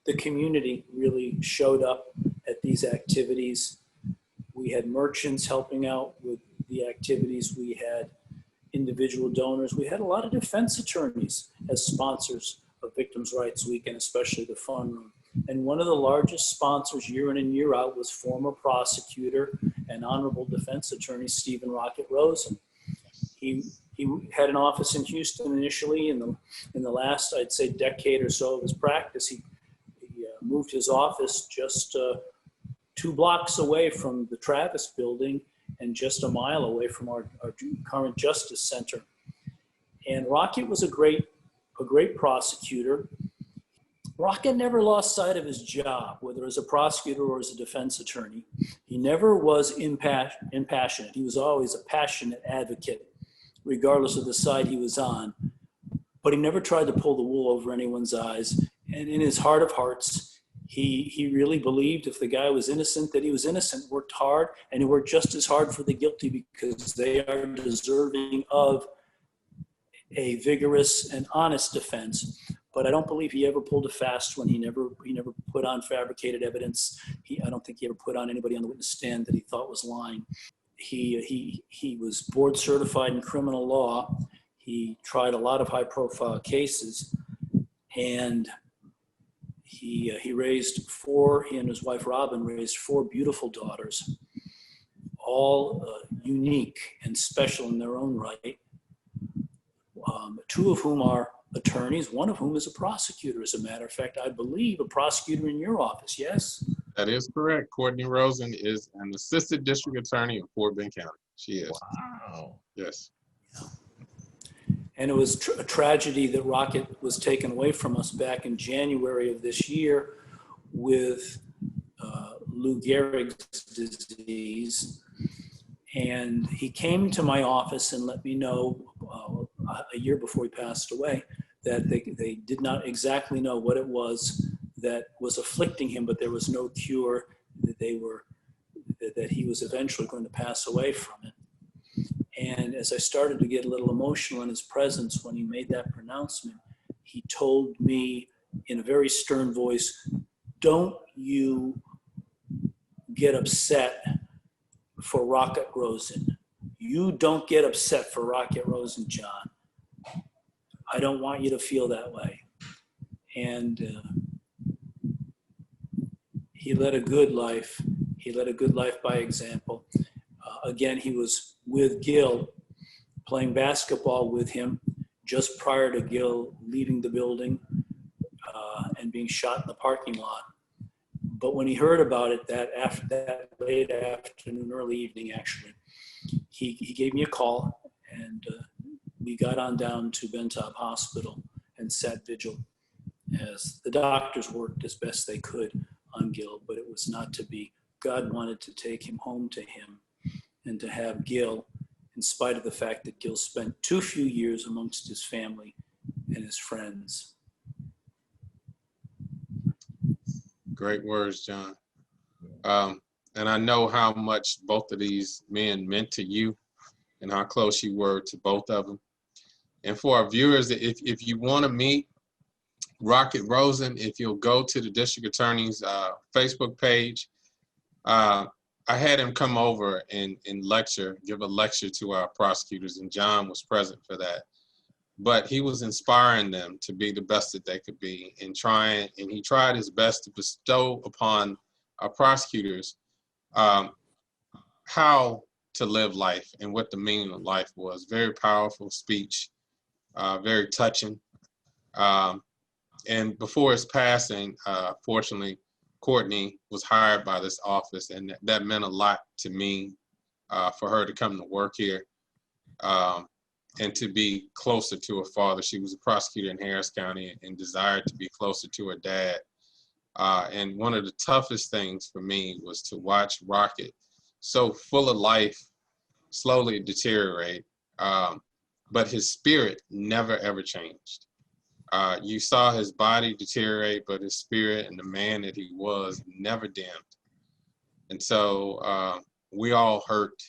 the community really showed up at these activities. We had merchants helping out with the activities. We had individual donors. We had a lot of defense attorneys as sponsors of Victims' Rights Week, and especially the Fun Room. And one of the largest sponsors year in and year out was former prosecutor and honorable defense attorney Stephen Rocket Rosen. He had an office in Houston initially. In the last, I'd say, decade or so of his practice, he moved his office just 2 blocks away from the Travis building and just a mile away from our current Justice Center. And Rocket was a great prosecutor. Rocket never lost sight of his job, whether as a prosecutor or as a defense attorney. He never was impassionate. He was always a passionate advocate, regardless of the side he was on. But he never tried to pull the wool over anyone's eyes. And in his heart of hearts, he really believed if the guy was innocent, that he was innocent, worked hard, and he worked just as hard for the guilty because they are deserving of a vigorous and honest defense. But I don't believe he ever pulled a fast one. He never put on fabricated evidence. I don't think he ever put on anybody on the witness stand that he thought was lying. He was board certified in criminal law. He tried a lot of high profile cases, and he and his wife Robin raised 4 beautiful daughters, all unique and special in their own right. 2 of whom are attorneys, one of whom is a prosecutor. As a matter of fact, I believe a prosecutor in your office, yes? That is correct. Courtney Rosen is an assistant district attorney in Fort Bend County. She is. Wow. Yes. Yeah. And it was a tragedy that Rocket was taken away from us back in January of this year with Lou Gehrig's disease. And he came to my office and let me know a year before he passed away that they did not exactly know what it was that was afflicting him, but there was no cure, that he was eventually going to pass away from it. And as I started to get a little emotional in his presence when he made that pronouncement, he told me in a very stern voice, "Don't you get upset for Rocket Rosen. You don't get upset for Rocket Rosen, John. I don't want you to feel that way." And he led a good life. He led a good life by example. Again, he was with Gil, playing basketball with him just prior to Gil leaving the building and being shot in the parking lot. But when he heard about it, after that late afternoon, early evening, actually, he gave me a call, and we got on down to Bentop Hospital and sat vigil as the doctors worked as best they could on Gil, but it was not to be. God wanted to take him home to him and to have Gil, in spite of the fact that Gil spent too few years amongst his family and his friends. Great words, John. And I know how much both of these men meant to you and how close you were to both of them. And for our viewers, if you want to meet Rocket Rosen, if you'll go to the district attorney's Facebook page, I had him come over and give a lecture to our prosecutors, and John was present for that. But he was inspiring them to be the best that they could be, and he tried his best to bestow upon our prosecutors how to live life and what the meaning of life was. Very powerful speech, very touching. And before his passing, fortunately, Courtney was hired by this office, and that meant a lot to me for her to come to work here and to be closer to her father. She was a prosecutor in Harris County and desired to be closer to her dad. And one of the toughest things for me was to watch Rocket, so full of life, slowly deteriorate, but his spirit never ever changed. You saw his body deteriorate, but his spirit and the man that he was never dimmed. And so we all hurt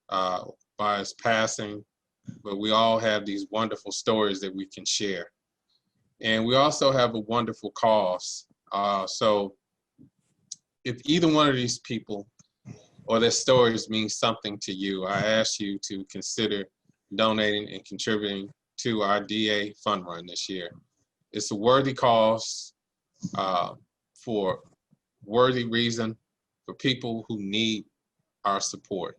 by his passing, but we all have these wonderful stories that we can share. And we also have a wonderful cause So if either one of these people or their stories means something to you, I ask you to consider donating and contributing to our DAFunRun this year. It's a worthy cause for worthy reason for people who need our support.